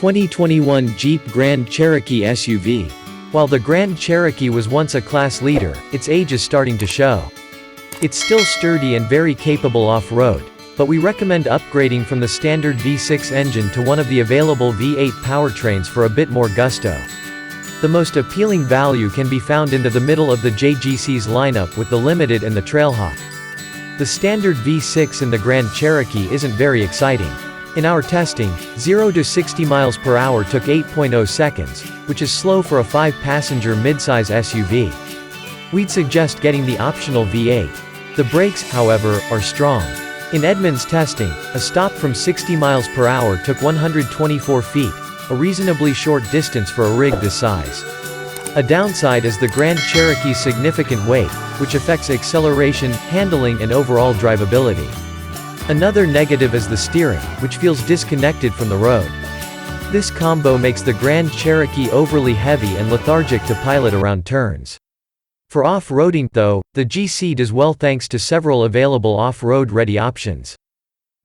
2021 Jeep Grand Cherokee SUV. While the Grand Cherokee was once a class leader, its age is starting to show. It's still sturdy and very capable off-road, but we recommend upgrading from the standard V6 engine to one of the available V8 powertrains for a bit more gusto. The most appealing value can be found in the middle of the JGC's lineup with the Limited and the Trailhawk. The standard V6 in the Grand Cherokee isn't very exciting. In our testing, 0 to 60 miles per hour took 8.0 seconds, which is slow for a 5-passenger midsize SUV. We'd suggest getting the optional V8. The brakes, however, are strong. In Edmunds testing, a stop from 60 miles per hour took 124 feet, a reasonably short distance for a rig this size. A downside is the Grand Cherokee's significant weight, which affects acceleration, handling and overall drivability. Another negative is the steering, which feels disconnected from the road. This combo makes the Grand Cherokee overly heavy and lethargic to pilot around turns. For off-roading, though, the GC does well thanks to several available off-road ready options.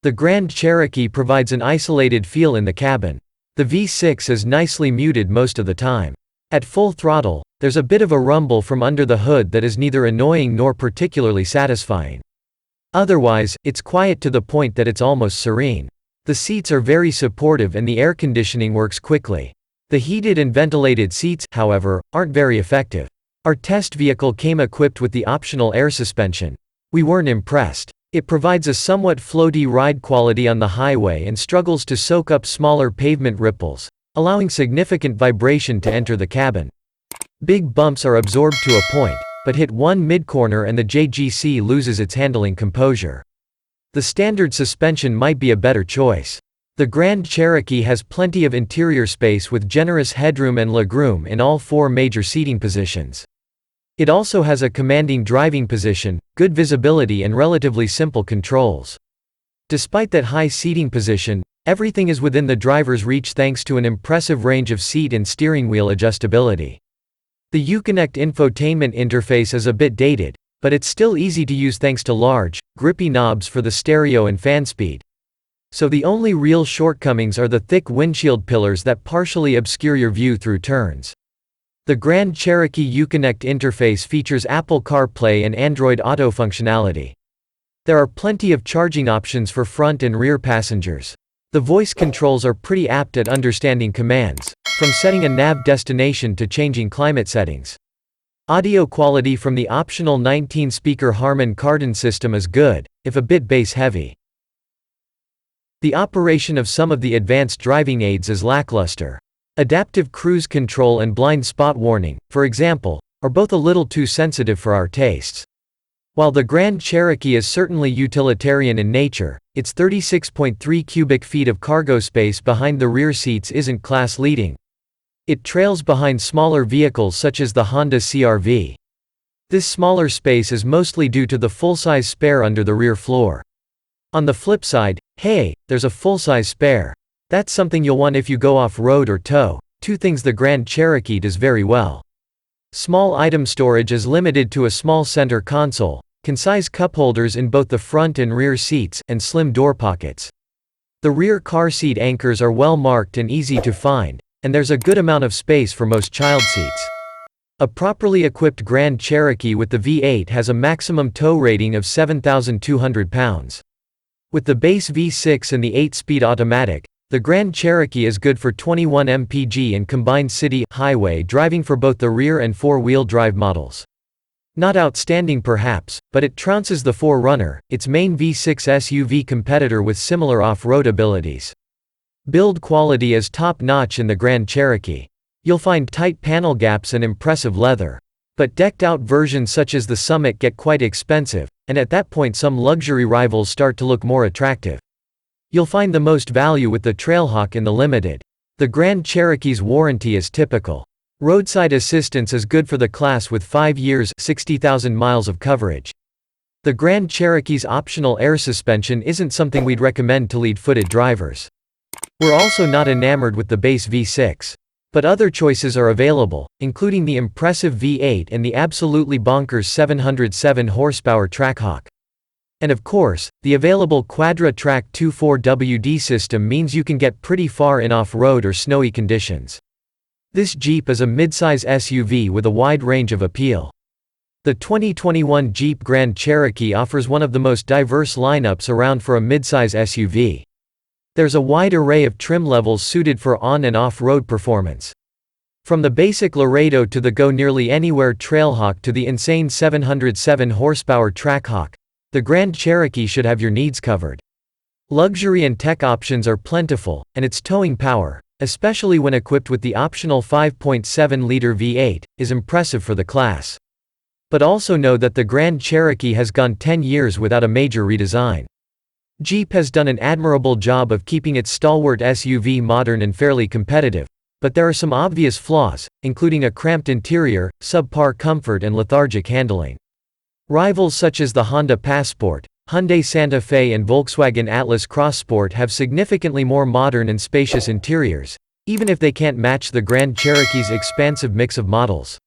The Grand Cherokee provides an isolated feel in the cabin. The V6 is nicely muted most of the time. At full throttle, there's a bit of a rumble from under the hood that is neither annoying nor particularly satisfying. Otherwise, it's quiet to the point that it's almost serene. The seats are very supportive and the air conditioning works quickly. The heated and ventilated seats, however, aren't very effective. Our test vehicle came equipped with the optional air suspension. We weren't impressed. It provides a somewhat floaty ride quality on the highway and struggles to soak up smaller pavement ripples, allowing significant vibration to enter the cabin. Big bumps are absorbed to a point, but hit one mid-corner and the JGC loses its handling composure. The standard suspension might be a better choice. The Grand Cherokee has plenty of interior space with generous headroom and legroom in all 4 major seating positions. It also has a commanding driving position, good visibility and relatively simple controls. Despite that high seating position, everything is within the driver's reach thanks to an impressive range of seat and steering wheel adjustability. The Uconnect infotainment interface is a bit dated, but it's still easy to use thanks to large, grippy knobs for the stereo and fan speed. So the only real shortcomings are the thick windshield pillars that partially obscure your view through turns. The Grand Cherokee Uconnect interface features Apple CarPlay and Android Auto functionality. There are plenty of charging options for front and rear passengers. The voice controls are pretty apt at understanding commands, from setting a nav destination to changing climate settings. Audio quality from the optional 19-speaker Harman Kardon system is good, if a bit bass-heavy. The operation of some of the advanced driving aids is lackluster. Adaptive cruise control and blind spot warning, for example, are both a little too sensitive for our tastes. While the Grand Cherokee is certainly utilitarian in nature, its 36.3 cubic feet of cargo space behind the rear seats isn't class-leading. It trails behind smaller vehicles such as the Honda CR-V. This smaller space is mostly due to the full-size spare under the rear floor. On the flip side, hey, there's a full-size spare. That's something you'll want if you go off-road or tow, 2 things the Grand Cherokee does very well. Small item storage is limited to a small center console, concise cup holders in both the front and rear seats, and slim door pockets. The rear car seat anchors are well marked and easy to find, and there's a good amount of space for most child seats. A properly equipped Grand Cherokee with the V8 has a maximum tow rating of 7,200 pounds. With the base V6 and the 8-speed automatic, the Grand Cherokee is good for 21 mpg and combined city, highway driving for both the rear and 4-wheel drive models. Not outstanding perhaps, but it trounces the 4Runner, its main V6 SUV competitor with similar off-road abilities. Build quality is top-notch in the Grand Cherokee. You'll find tight panel gaps and impressive leather. But decked-out versions such as the Summit get quite expensive, and at that point some luxury rivals start to look more attractive. You'll find the most value with the Trailhawk in the Limited. The Grand Cherokee's warranty is typical. Roadside assistance is good for the class with 5 years, 60,000 miles of coverage. The Grand Cherokee's optional air suspension isn't something we'd recommend to lead-footed drivers. We're also not enamored with the base V6. But other choices are available, including the impressive V8 and the absolutely bonkers 707 horsepower Trailhawk. And of course, the available Quadra-Track 24WD system means you can get pretty far in off-road or snowy conditions. This Jeep is a midsize SUV with a wide range of appeal. The 2021 Jeep Grand Cherokee offers one of the most diverse lineups around for a midsize SUV. There's a wide array of trim levels suited for on- and off-road performance. From the basic Laredo to the go nearly anywhere Trailhawk to the insane 707 horsepower Trackhawk, the Grand Cherokee should have your needs covered. Luxury and tech options are plentiful, and its towing power, especially when equipped with the optional 5.7-liter V8, is impressive for the class. But also know that the Grand Cherokee has gone 10 years without a major redesign. Jeep has done an admirable job of keeping its stalwart SUV modern and fairly competitive, but there are some obvious flaws, including a cramped interior, subpar comfort and lethargic handling. Rivals such as the Honda Passport, Hyundai Santa Fe and Volkswagen Atlas Cross Sport have significantly more modern and spacious interiors, even if they can't match the Grand Cherokee's expansive mix of models.